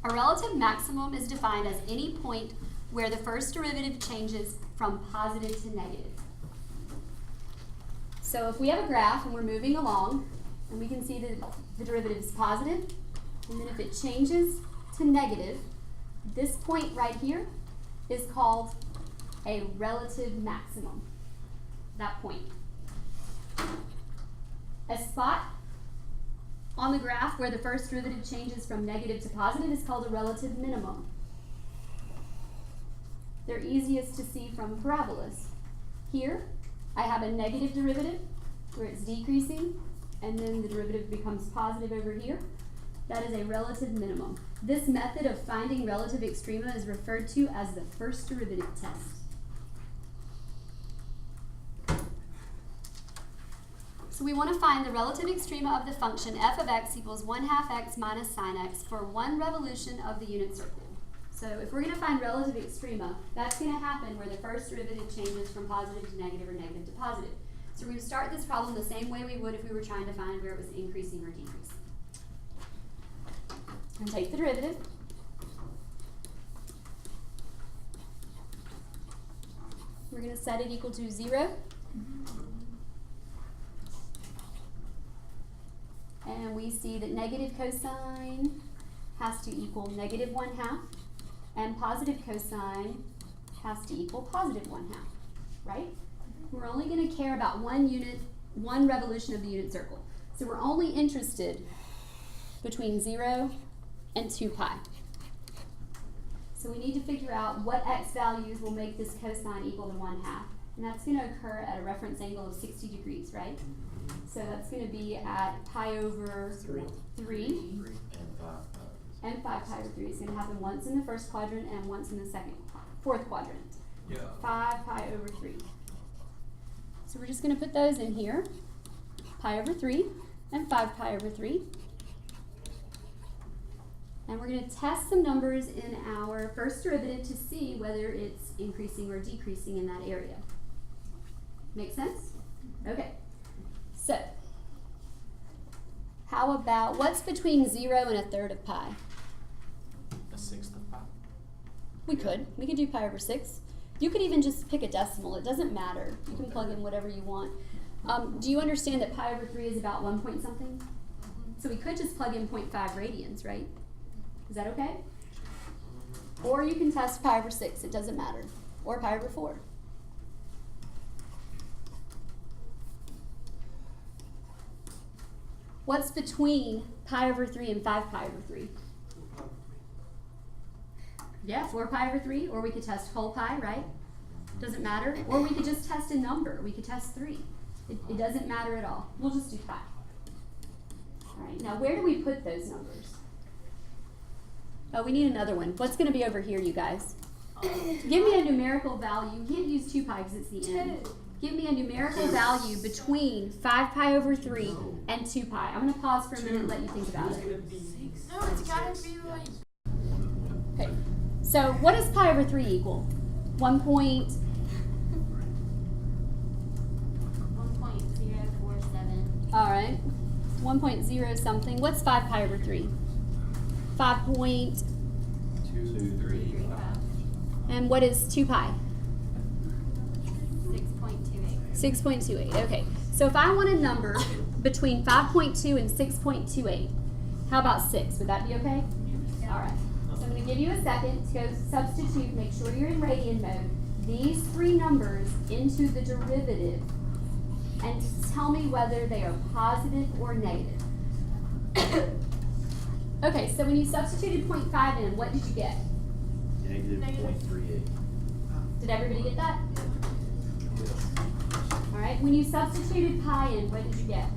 A relative maximum is defined as any point where the first derivative changes from positive to negative. So if we have a graph and we're moving along, and we can see that the derivative is positive, and then if it changes to negative, this point right here is called a relative maximum, that point. A spot on the graph where the first derivative changes from negative to positive is called a relative minimum. They're easiest to see from parabolas. Here, I have a negative derivative where it's decreasing, and then the derivative becomes positive over here. That is a relative minimum. This method of finding relative extrema is referred to as the first derivative test. So we want to find the relative extrema of the function f of x equals 1/2 x minus sine x for one revolution of the unit circle. So if we're going to find relative extrema, that's going to happen where the first derivative changes from positive to negative or negative to positive. So we're going to start this problem the same way we would if we were trying to find where it was increasing or decreasing. And take the derivative. We're going to set it equal to 0. And we see that negative cosine has to equal negative 1/2, and positive cosine has to equal positive 1/2, right? We're only going to care about one revolution of the unit circle. So we're only interested between 0 and 2 pi. So we need to figure out what x values will make this cosine equal to 1/2. And that's going to occur at a reference angle of 60 degrees, right? So that's going to be at pi over 3. And 5 pi over 3 is going to happen once in the first quadrant and once in the fourth quadrant. Yeah. 5 pi over 3. So we're just going to put those in here. Pi over 3 and 5 pi over 3. And we're going to test some numbers in our first derivative to see whether it's increasing or decreasing in that area. Make sense? Okay. So, how about, what's between 0 and 1/3 of pi? 1/6 of pi. We could do pi over 6. You could even just pick a decimal. It doesn't matter. You can plug in whatever you want. Do you understand that pi over 3 is about 1 point something? So we could just plug in 0.5 radians, right? Is that okay? Or you can test pi over 6. It doesn't matter. Or pi over 4. What's between pi over 3 and 5 pi over 3? Yeah, 4 pi over 3, or we could test whole pi, right? Doesn't matter. Or we could just test a number. We could test 3. It doesn't matter at all. We'll just do pi. All right, now where do we put those numbers? Oh, we need another one. What's going to be over here, you guys? Give me a numerical value. You can't use 2 pi because it's the end. Give me a numerical value between 5 pi over 3 and 2 pi. I'm going to pause for a minute and let you think about it. No, it's gotta be like... Okay, so what does pi over 3 equal? 1.047. 1.047. All right, 1.0 something. What's 5 pi over 3? 5.2. 2, 3. And what is 2 pi? 6.28. 6.28. Okay, so if I want a number between 5.2 and 6.28, how about 6? Would that be okay? Yeah. All right. So I'm going to give you a second to go substitute, make sure you're in radian mode, these 3 numbers into the derivative and tell me whether they are positive or negative. Okay, so when you substituted 0.5 in, what did you get? Negative 0.38. Did everybody get that? All right, when you substituted pi in, what did you get?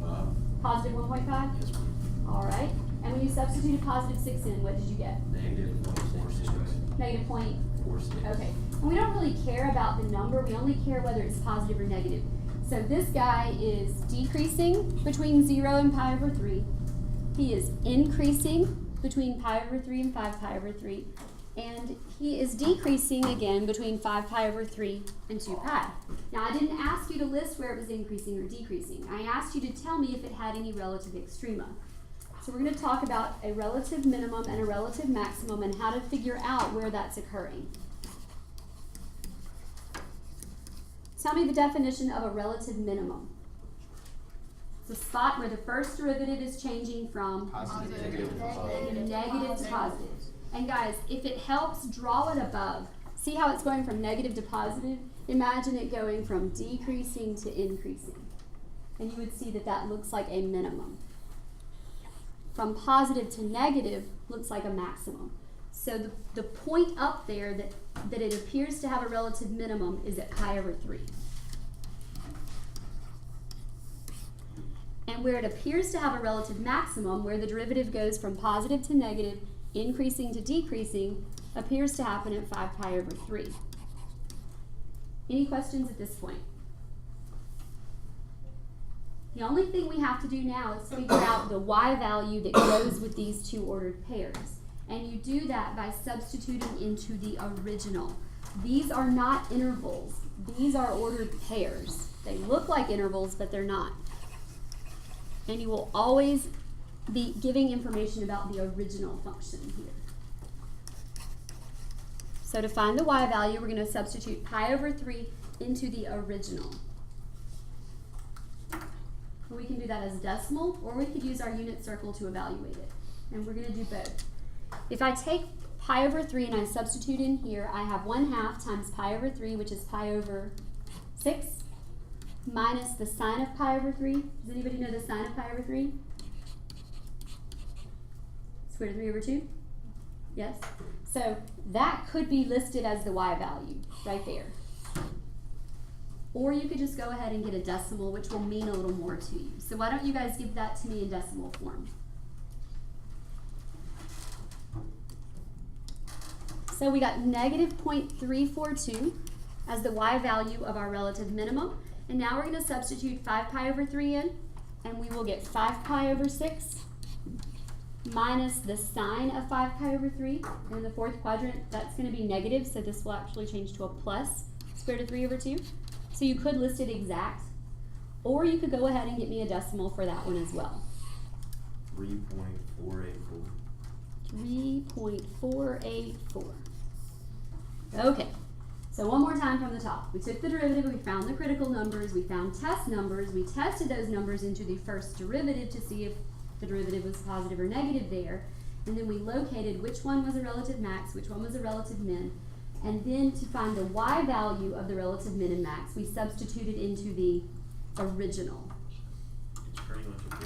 1.5. Positive 1.5? Yes, ma'am. All right. And when you substituted positive 6 in, what did you get? Negative 0.46. Negative point. 46. Okay. And we don't really care about the number. We only care whether it's positive or negative. So this guy is decreasing between 0 and pi over 3. He is increasing between pi over 3 and 5 pi over 3. And he is decreasing again between 5 pi over 3 and 2 pi. Now, I didn't ask you to list where it was increasing or decreasing. I asked you to tell me if it had any relative extrema. So we're going to talk about a relative minimum and a relative maximum and how to figure out where that's occurring. Tell me the definition of a relative minimum. It's a spot where the first derivative is changing from Positive, Negative. negative to positive. And guys, if it helps, draw it above. See how it's going from negative to positive? Imagine it going from decreasing to increasing. And you would see that that looks like a minimum. From positive to negative looks like a maximum. So the point up there that it appears to have a relative minimum is at pi over 3. And where it appears to have a relative maximum, where the derivative goes from positive to negative, increasing to decreasing, appears to happen at 5 pi over 3. Any questions at this point? The only thing we have to do now is figure out the y value that goes with these two ordered pairs. And you do that by substituting into the original. These are not intervals. These are ordered pairs. They look like intervals, but they're not. And you will always be giving information about the original function here. So to find the y value, we're going to substitute pi over 3 into the original. We can do that as decimal, or we could use our unit circle to evaluate it. And we're going to do both. If I take pi over 3 and I substitute in here, I have 1/2 times pi over 3, which is pi over 6, minus the sine of pi over 3. Does anybody know the sine of pi over 3? Square root of 3 over 2? Yes? So that could be listed as the y value right there. Or you could just go ahead and get a decimal, which will mean a little more to you. So why don't you guys give that to me in decimal form? So we got negative 0.342 as the y value of our relative minimum. And now we're going to substitute 5 pi over 3 in, and we will get 5 pi over 6 minus the sine of 5 pi over 3. And in the fourth quadrant, that's going to be negative, so this will actually change to a plus square root of 3 over 2. So you could list it exact, or you could go ahead and get me a decimal for that one as well. 3.484. 3.484. Okay, so one more time from the top. We took the derivative, we found the critical numbers, we found test numbers, we tested those numbers into the first derivative to see if the derivative was positive or negative there, and then we located which one was a relative max, which one was a relative min, and then to find the y value of the relative min and max, we substituted into the original. It's pretty much a